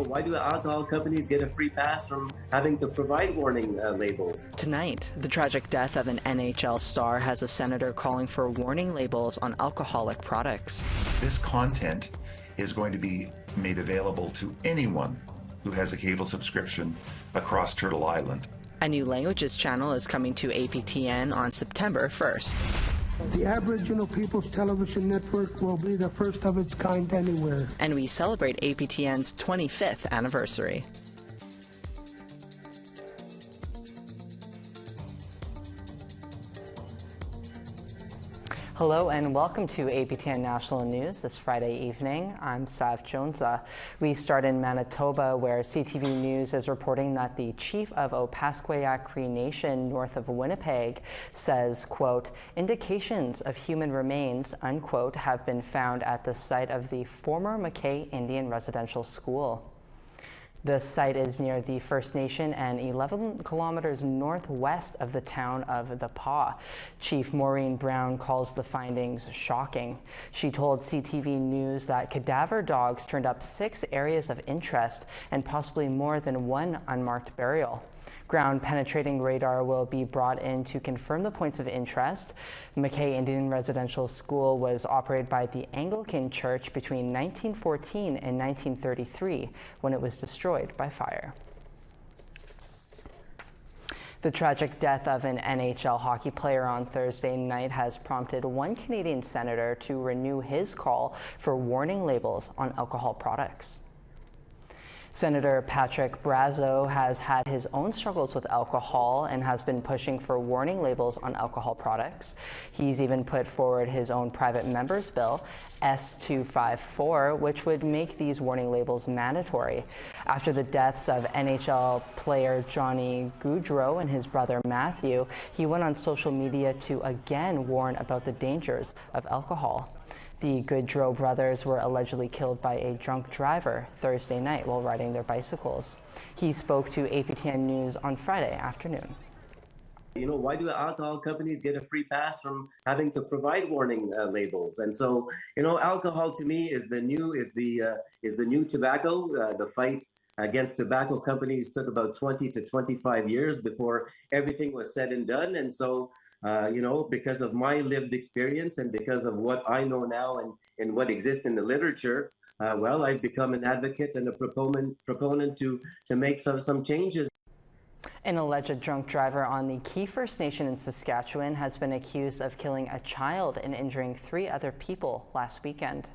Why do alcohol companies get a free pass from having to provide warning labels? Tonight, the tragic death of an NHL star has a senator calling for warning labels on alcoholic products. This content is going to be made available to anyone who has a cable subscription across Turtle Island. A new languages channel is coming to APTN on September 1st. The Aboriginal People's Television Network will be the first of its kind anywhere. And we celebrate APTN's 25th anniversary. Hello and welcome to APTN National News this Friday evening. I'm Sav Jonza. We start in Manitoba, where CTV News is reporting that the chief of Opaskwayak Cree Nation north of Winnipeg says, quote, indications of human remains, unquote, have been found at the site of the former McKay Indian Residential School. The site is near the First Nation and 11 kilometers northwest of the town of The Pas. Chief Maureen Brown calls the findings shocking. She told CTV News that cadaver dogs turned up 6 areas of interest and possibly more than 1 unmarked burial. Ground-penetrating radar will be brought in to confirm the points of interest. McKay Indian Residential School was operated by the Anglican Church between 1914 and 1933 when it was destroyed by fire. The tragic death of an NHL hockey player on Thursday night has prompted one Canadian senator to renew his call for warning labels on alcohol products. Senator Patrick Brazeau has had his own struggles with alcohol and has been pushing for warning labels on alcohol products. He's even put forward his own private member's bill, S-254, which would make these warning labels mandatory. After the deaths of NHL player Johnny Gaudreau and his brother Matthew, he went on social media to again warn about the dangers of alcohol. The Gaudreau brothers were allegedly killed by a drunk driver Thursday night while riding their bicycles. He spoke to APTN News on Friday afternoon. Why do alcohol companies get a free pass from having to provide warning labels? And so, alcohol to me is the new tobacco. The fight against tobacco companies took about 20 to 25 years before everything was said and done. And so, because of my lived experience and because of what I know now and what exists in the literature, I've become an advocate and a proponent to make some changes. An alleged drunk driver on the Key First Nation in Saskatchewan has been accused of killing a child and injuring 3 other people last weekend.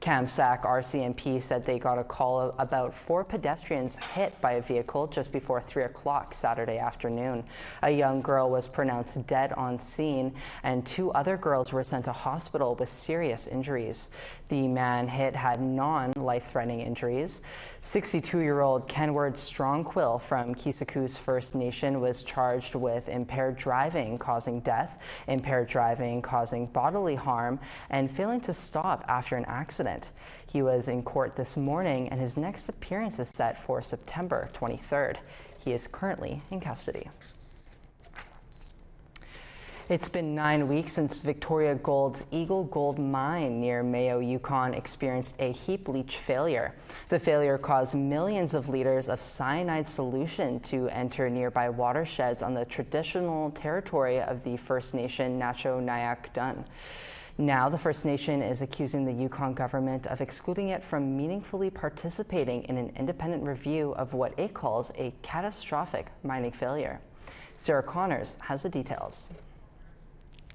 Kamsack RCMP said they got a call about 4 pedestrians hit by a vehicle just before 3 o'clock Saturday afternoon. A young girl was pronounced dead on scene, and 2 other girls were sent to hospital with serious injuries. The man hit had non-life-threatening injuries. 62-year-old Kenward Strongquill from Kisakous First Nation was charged with impaired driving causing death, impaired driving causing bodily harm, and failing to stop after an accident. He was in court this morning, and his next appearance is set for September 23rd. He is currently in custody. It's been 9 weeks since Victoria Gold's Eagle Gold Mine near Mayo, Yukon experienced a heap leach failure. The failure caused millions of liters of cyanide solution to enter nearby watersheds on the traditional territory of the First Nation Nacho-Nyack Dun. Now, the First Nation is accusing the Yukon government of excluding it from meaningfully participating in an independent review of what it calls a catastrophic mining failure. Sarah Connors has the details.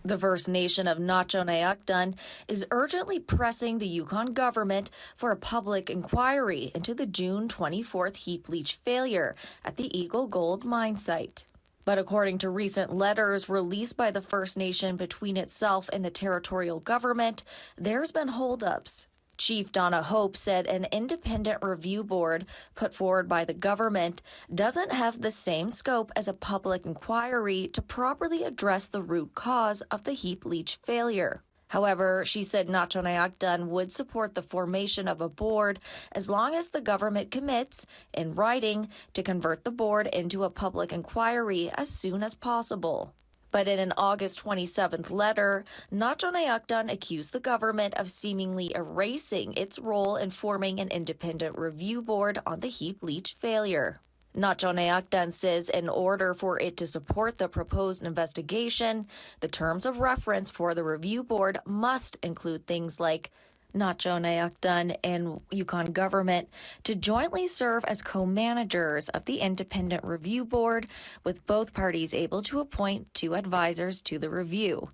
The First Nation of Nacho-Nyack Dun is urgently pressing the Yukon government for a public inquiry into the June 24th heap leach failure at the Eagle Gold mine site. But according to recent letters released by the First Nation between itself and the territorial government, there's been holdups. Chief Donna Hope said an independent review board put forward by the government doesn't have the same scope as a public inquiry to properly address the root cause of the heap leach failure. However, she said Nacho-Nyack Dun would support the formation of a board as long as the government commits, in writing, to convert the board into a public inquiry as soon as possible. But in an August 27th letter, Natchonaakdun accused the government of seemingly erasing its role in forming an independent review board on the heap leach failure. Natchonaakdun says in order for it to support the proposed investigation, the terms of reference for the review board must include things like Natchonaakdun and Yukon government to jointly serve as co-managers of the independent review board, with both parties able to appoint 2 advisors to the review,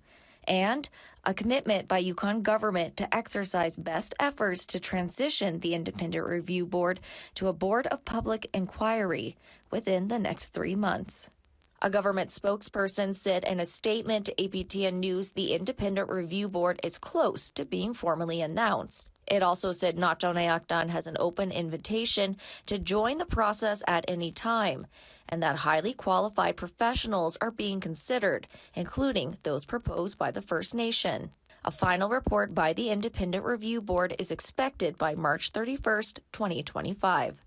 and a commitment by Yukon government to exercise best efforts to transition the independent review board to a board of public inquiry within the next 3 months. A government spokesperson said in a statement to APTN News the independent review board is close to being formally announced. It also said Natchonaakdun has an open invitation to join the process at any time, and that highly qualified professionals are being considered, including those proposed by the First Nation. A final report by the independent review board is expected by March 31st, 2025.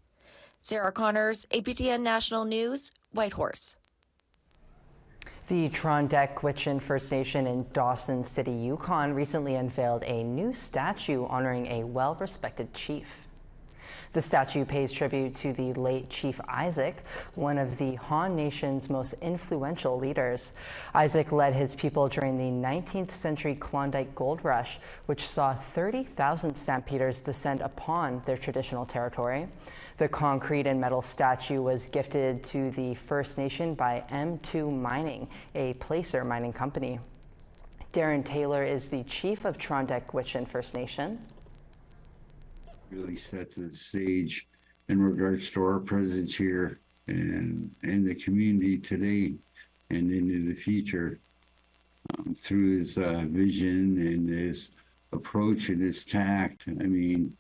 Sarah Connors, APTN National News, Whitehorse. The Trondek First Nation in Dawson City, Yukon recently unveiled a new statue honoring a well-respected chief. The statue pays tribute to the late Chief Isaac, one of the Han Nation's most influential leaders. Isaac led his people during the 19th century Klondike Gold Rush, which saw 30,000 stampeders descend upon their traditional territory. The concrete and metal statue was gifted to the First Nation by M2 Mining, a placer mining company. Darren Taylor is the chief of Trondek First Nation. Really sets the stage in regards to our presence here and in the community today and into the future. Through his vision and his approach and his tact, I mean,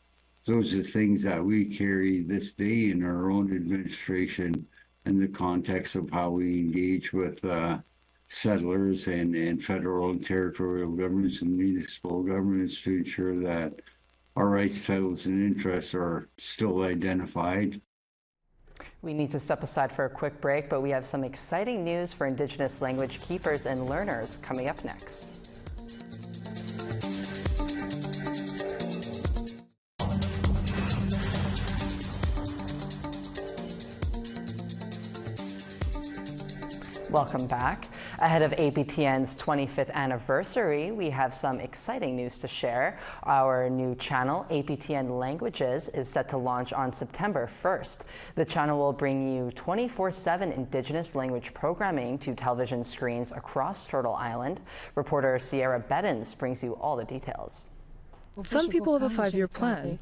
those are things that we carry this day in our own administration in the context of how we engage with settlers and federal and territorial governments and municipal governments to ensure that our rights, titles, and interests are still identified. We need to step aside for a quick break, but we have some exciting news for Indigenous language keepers and learners coming up next. Welcome back. Ahead of APTN's 25th anniversary, we have some exciting news to share. Our new channel, APTN Languages, is set to launch on September 1st. The channel will bring you 24/7 Indigenous language programming to television screens across Turtle Island. Reporter Sierra Beddens brings you all the details. Some people have a 5-year plan.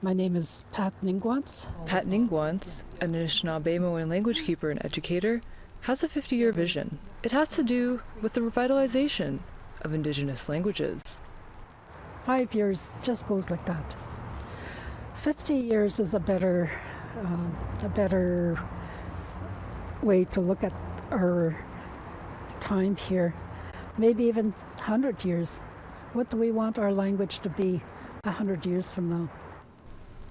My name is Pat Ningwants. Pat Ningwants, an Anishinaabe language keeper and educator, has a 50-year vision. It has to do with the revitalization of Indigenous languages. 5 years just goes like that. 50 years is a better way to look at our time here. Maybe even 100 years. What do we want our language to be 100 years from now?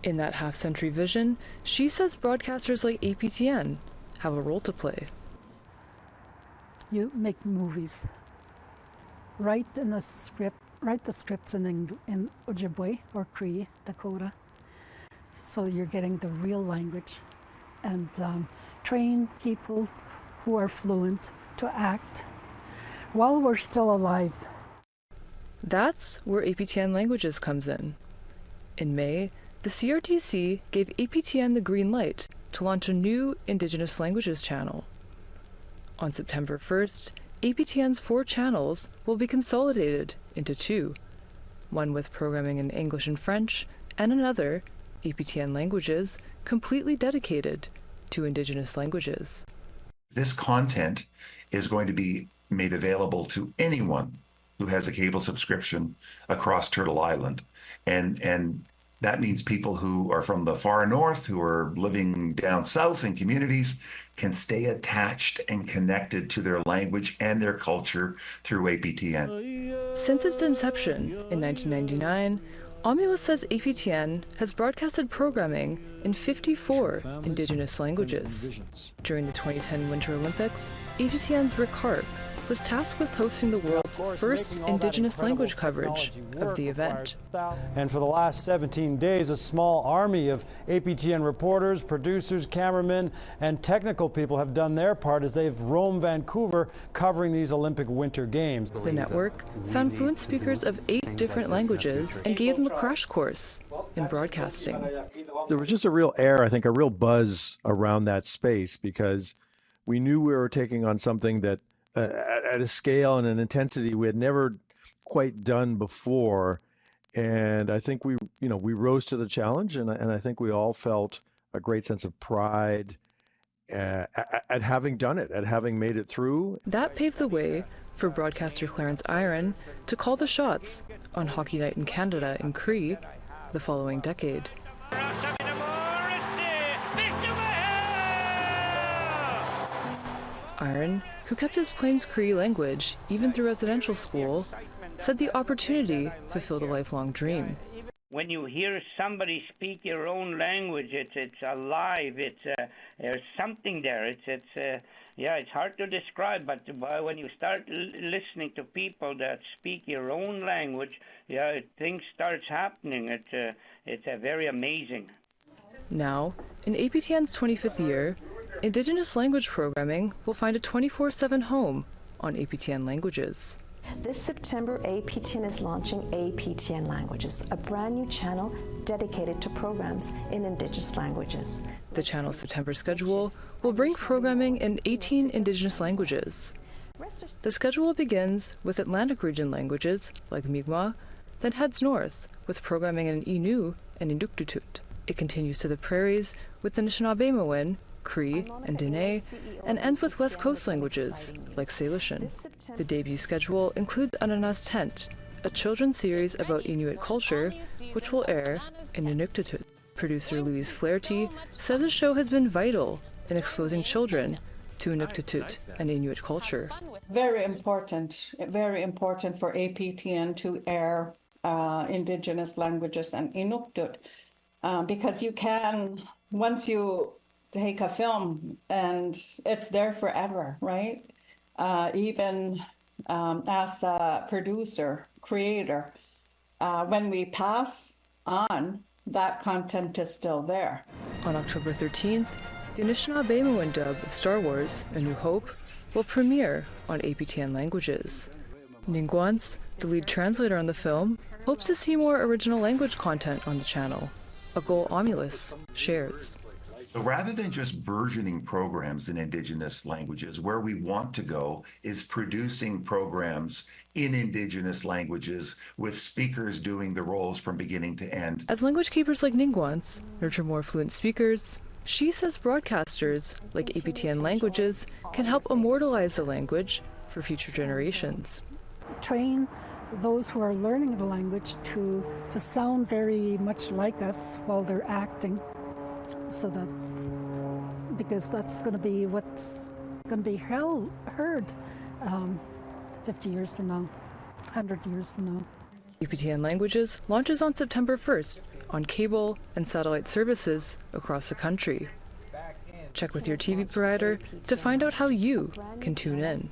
In that half-century vision, she says broadcasters like APTN have a role to play. You make movies. Write the scripts in Ojibwe or Cree, Dakota, so you're getting the real language, and train people who are fluent to act while we're still alive. That's where APTN Languages comes in. In May, the CRTC gave APTN the green light to launch a new Indigenous languages channel. On September 1st, APTN's 4 channels will be consolidated into 2, one with programming in English and French, and another, APTN Languages, completely dedicated to Indigenous languages. This content is going to be made available to anyone who has a cable subscription across Turtle Island. And that means people who are from the far north, who are living down south in communities, can stay attached and connected to their language and their culture through APTN. Since its inception in 1999, Omulus says APTN has broadcasted programming in 54 indigenous languages. During the 2010 Winter Olympics, APTN's Rick Hart was tasked with hosting the world's first indigenous language coverage of the event. And for the last 17 days, a small army of APTN reporters, producers, cameramen, and technical people have done their part as they've roamed Vancouver covering these Olympic Winter Games. The network found fluent speakers of 8 different languages and gave them a crash course in broadcasting. There was just a real air, I think, a real buzz around that space because we knew we were taking on something that at a scale and an intensity we had never quite done before, and I think we rose to the challenge, and I think we all felt a great sense of pride at having done it, at having made it through. That paved the way for broadcaster Clarence Iron to call the shots on Hockey Night in Canada in Cree the following decade. Iron, who kept his Plains Cree language even through residential school, said the opportunity fulfilled a lifelong dream. When you hear somebody speak your own language, it's alive. There's something there. It's hard to describe, but when you start listening to people that speak your own language, things starts happening. It's very amazing. Now, in APTN's 25th year, Indigenous language programming will find a 24/7 home on APTN Languages. This September, APTN is launching APTN Languages, a brand new channel dedicated to programs in Indigenous languages. The channel's September schedule will bring programming in 18 Indigenous languages. The schedule begins with Atlantic region languages like Mi'kmaq, then heads north with programming in Innu and Inuktitut. It continues to the prairies with the Anishinaabe, Cree, and Dene, and ends with West Coast languages like Salishan. The debut schedule includes Ananas Tent, a children's series about Inuit culture, which will air in Inuktitut. Producer Louise Flaherty says the show has been vital in exposing children to Inuktitut and Inuit culture. Very important for APTN to air Indigenous languages and Inuktitut, because you can, once you take a film and it's there forever, right? Even as a producer, creator, when we pass on, that content is still there. On October 13th, the Anishinaabe dub of Star Wars: A New Hope will premiere on APTN Languages. Ningwans, the lead translator on the film, hopes to see more original language content on the channel, a goal Omulus shares. So rather than just versioning programs in Indigenous languages, where we want to go is producing programs in Indigenous languages with speakers doing the roles from beginning to end. As language keepers like Ningwans nurture more fluent speakers, she says broadcasters like APTN Languages can help immortalize the language for future generations. Train those who are learning the language to sound very much like us while they're acting. So that, because that's going to be what's going to be heard 50 years from now, 100 years from now. APTN Languages launches on September 1st on cable and satellite services across the country. Check with your TV provider to find out how you can tune in.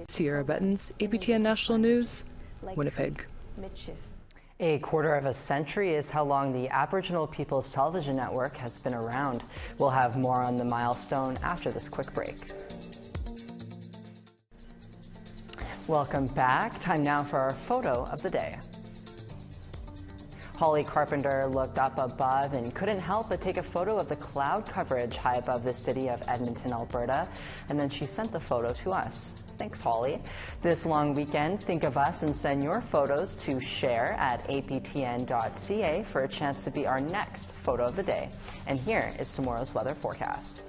Sierra Bettens, APTN National News, Winnipeg. A quarter of a century is how long the Aboriginal People's Television Network has been around. We'll have more on the milestone after this quick break. Welcome back. Time now for our photo of the day. Holly Carpenter looked up above and couldn't help but take a photo of the cloud coverage high above the city of Edmonton, Alberta, and then she sent the photo to us. Thanks, Holly. This long weekend, think of us and send your photos to share@aptn.ca for a chance to be our next photo of the day. And here is tomorrow's weather forecast.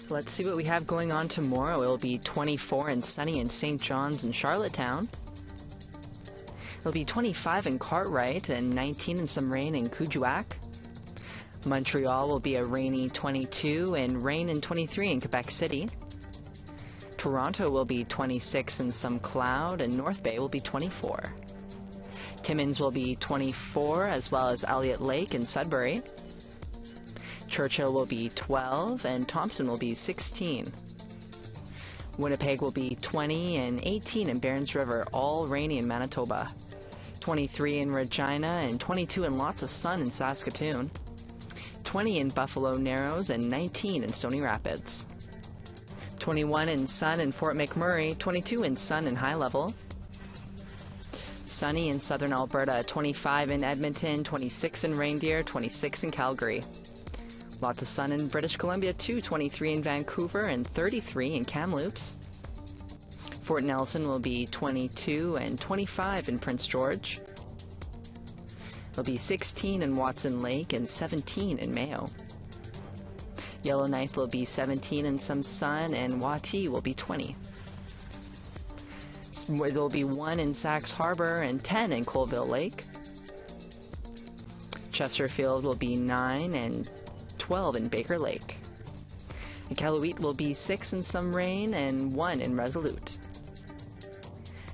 Let's see what we have going on tomorrow. It'll be 24 and sunny in St. John's and Charlottetown. It'll be 25 in Cartwright and 19 and some rain in Kuujjuaq. Montreal will be a rainy 22 and rain in 23 in Quebec City. Toronto will be 26 and some cloud, and North Bay will be 24. Timmins will be 24, as well as Elliott Lake and Sudbury. Churchill will be 12, and Thompson will be 16. Winnipeg will be 20 and 18 in Barons River, all rainy in Manitoba. 23 in Regina and 22 and lots of sun in Saskatoon. 20 in Buffalo Narrows and 19 in Stony Rapids. 21 in sun in Fort McMurray, 22 in sun in High Level. Sunny in southern Alberta, 25 in Edmonton, 26 in Reindeer, 26 in Calgary. Lots of sun in British Columbia too, 23 in Vancouver and 33 in Kamloops. Fort Nelson will be 22 and 25 in Prince George. It'll be 16 in Watson Lake and 17 in Mayo. Yellowknife will be 17 and some sun, and Wati will be 20. There will be 1 in Sax Harbor and 10 in Colville Lake. Chesterfield will be 9 and 12 in Baker Lake. Iqaluit will be 6 and some rain and 1 in Resolute.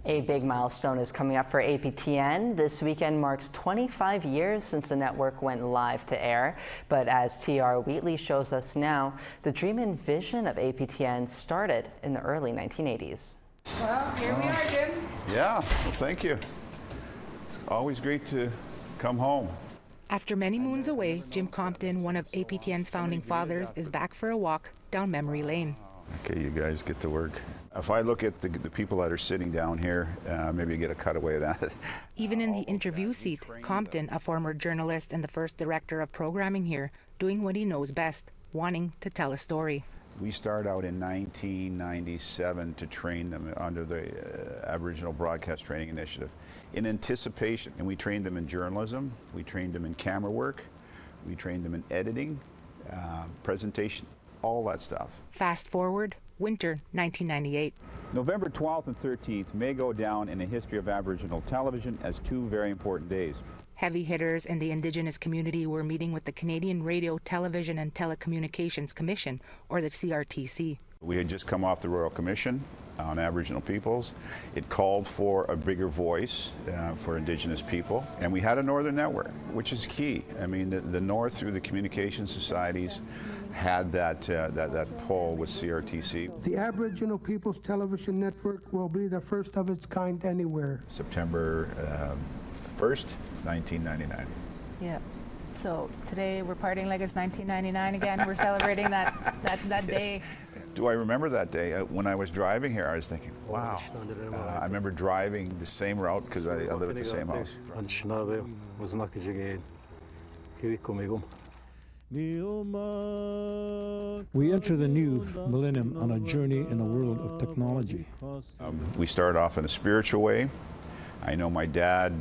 A big milestone is coming up for APTN. This weekend marks 25 years since the network went live to air. But as TR Wheatley shows us now, the dream and vision of APTN started in the early 1980s. Well, here we are, Jim. Yeah, well, thank you. It's always great to come home. After many moons away, Jim Compton, one of APTN's founding fathers, is back for a walk down memory lane. Okay, you guys get to work. If I look at the people that are sitting down here, maybe you get a cutaway of that. Even in the interview seat, Compton, a former journalist and the first director of programming here, doing what he knows best, wanting to tell a story. We started out in 1997 to train them under the Aboriginal Broadcast Training Initiative in anticipation. And we trained them in journalism, we trained them in camera work, we trained them in editing, presentation, all that stuff. Fast forward, winter 1998. November 12th and 13th may go down in the history of Aboriginal television as 2 very important days. Heavy hitters in the Indigenous community were meeting with the Canadian Radio, Television and Telecommunications Commission, or the CRTC. We had just come off the Royal Commission on Aboriginal peoples. It called for a bigger voice for Indigenous people, and we had a Northern network, which is key. I mean, the North, through the communication societies, had that pull with CRTC. The Aboriginal People's Television Network will be the first of its kind anywhere. September 1st, 1999. Yeah. So today we're partying like it's 1999 again. We're celebrating that day. Do I remember that day? When I was driving here, I was thinking, wow. I remember driving the same route because I live at the same house. We enter the new millennium on a journey in a world of technology. We started off in a spiritual way. I know my dad,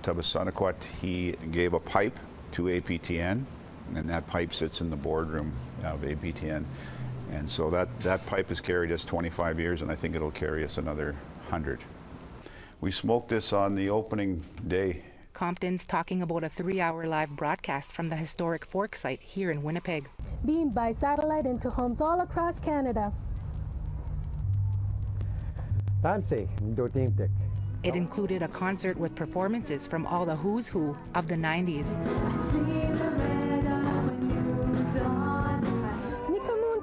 Tabasanakot, he gave a pipe to APTN, and that pipe sits in the boardroom of APTN. And so that pipe has carried us 25 years, and I think it'll carry us another 100. We smoked this on the opening day. Compton's talking about a 3-hour live broadcast from the historic Fork site here in Winnipeg. Beamed by satellite into homes all across Canada. It included a concert with performances from all the who's who of the 90s.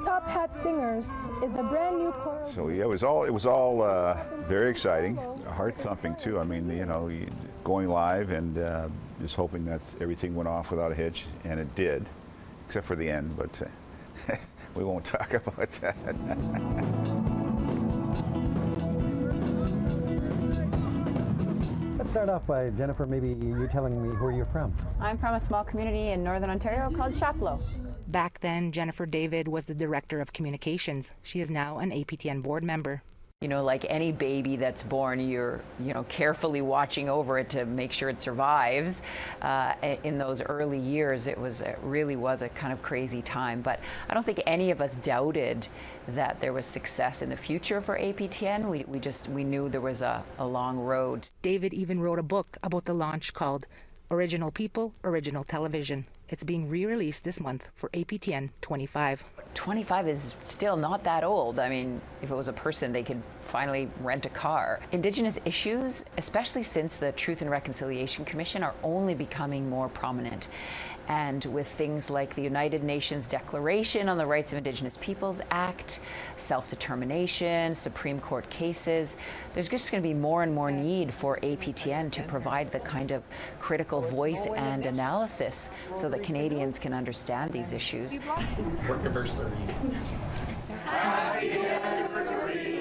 Top Hat Singers is a brand new choral. So yeah, it was all very exciting, heart thumping too. I mean, you know, going live and just hoping that everything went off without a hitch, and it did, except for the end. But we won't talk about that. Let's start off by, Jennifer, maybe you telling me where you're from. I'm from a small community in Northern Ontario called Chapleau. Back then, Jennifer David was the director of communications. She is now an APTN board member. You know, like any baby that's born, you're, carefully watching over it to make sure it survives. In those early years, it really was a kind of crazy time. But I don't think any of us doubted that there was success in the future for APTN. We knew there was a long road. David even wrote a book about the launch called Original People, Original Television. It's being re-released this month for APTN 25. 25 is still not that old. I mean, if it was a person, they could finally rent a car. Indigenous issues, especially since the Truth and Reconciliation Commission, are only becoming more prominent. And with things like the United Nations Declaration on the Rights of Indigenous Peoples Act, self-determination, Supreme Court cases, there's just going to be more and more need for APTN to provide the kind of critical voice and analysis so that Canadians can understand these issues. Work anniversary. Happy anniversary.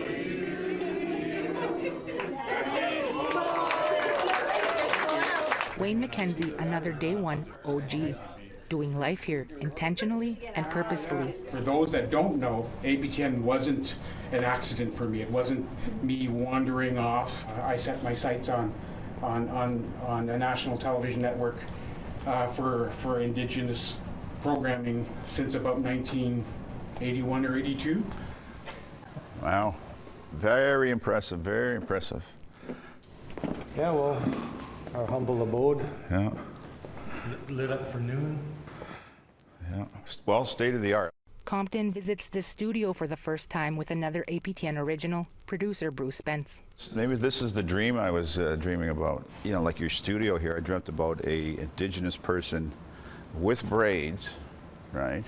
Wayne McKenzie, another Day One OG, doing life here intentionally and purposefully. For those that don't know, APTN wasn't an accident for me. It wasn't me wandering off. I set my sights on a national television network for Indigenous programming since about 1981 or 82. Wow. Very impressive, very impressive. Yeah, well, our humble abode. Yeah. Lit up for noon. Yeah. Well, state of the art. Compton visits the studio for the first time with another APTN original, producer Bruce Spence. Maybe this is the dream I was dreaming about. You know, like your studio here, I dreamt about a Indigenous person with braids, right,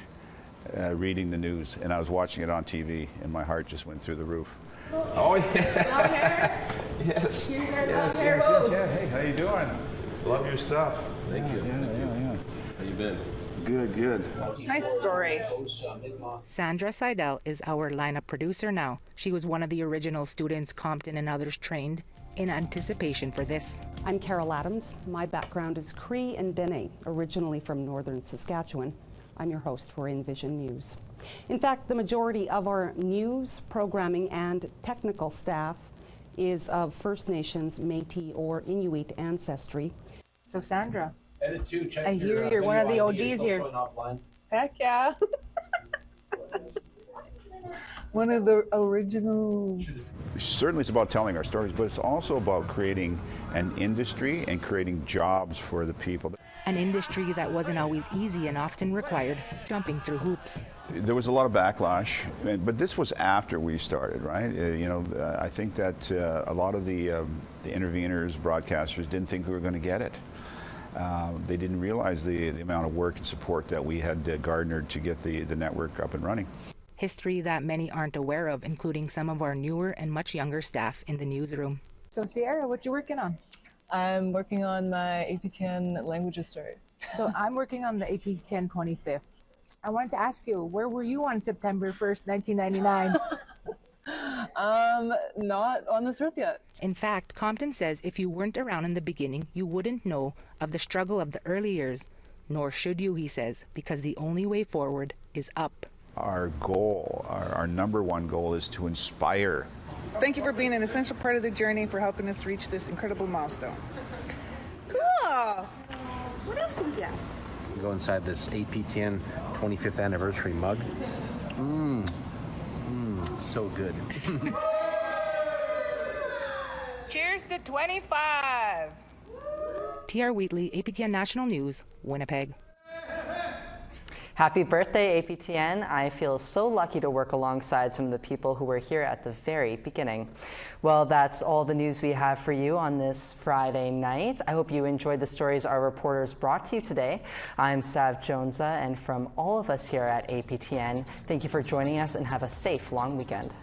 reading the news. And I was watching it on TV, and my heart just went through the roof. Oh, yeah. Yes. Yes. Hey, how you doing? Love your stuff. Thank you. Yeah. How you been? Good. Nice story. Sandra Seidel is our lineup producer now. She was one of the original students Compton and others trained in anticipation for this. I'm Carol Adams. My background is Cree and Dene, originally from northern Saskatchewan. I'm your host for Envision News. In fact, the majority of our news, programming, and technical staff is of First Nations, Métis, or Inuit ancestry. So Sandra, I hear you're one of the OGs here. Heck yeah. One of the originals. Certainly it's about telling our stories, but it's also about creating an industry and creating jobs for the people. An industry that wasn't always easy and often required jumping through hoops. There was a lot of backlash, but this was after we started, right? I think that a lot of the interveners, broadcasters, didn't think we were going to get it. They didn't realize the amount of work and support that we had garnered to get the network up and running. History that many aren't aware of, including some of our newer and much younger staff in the newsroom. So Sierra, what you working on? I'm working on my APTN Languages story. So I'm working on the APTN 25th. I wanted to ask you, where were you on September 1st, 1999? Not on this earth yet. In fact, Compton says if you weren't around in the beginning, you wouldn't know of the struggle of the early years, nor should you, he says, because the only way forward is up. Our goal, our number one goal, is to inspire. Thank you for being an essential part of the journey, for helping us reach this incredible milestone. Cool! What else do we get? Go inside this APTN 25th anniversary mug. So good. Cheers to 25! T.R. Wheatley, APTN National News, Winnipeg. Happy birthday, APTN. I feel so lucky to work alongside some of the people who were here at the very beginning. Well, that's all the news we have for you on this Friday night. I hope you enjoyed the stories our reporters brought to you today. I'm Sav Jonesa, and from all of us here at APTN, thank you for joining us and have a safe long weekend.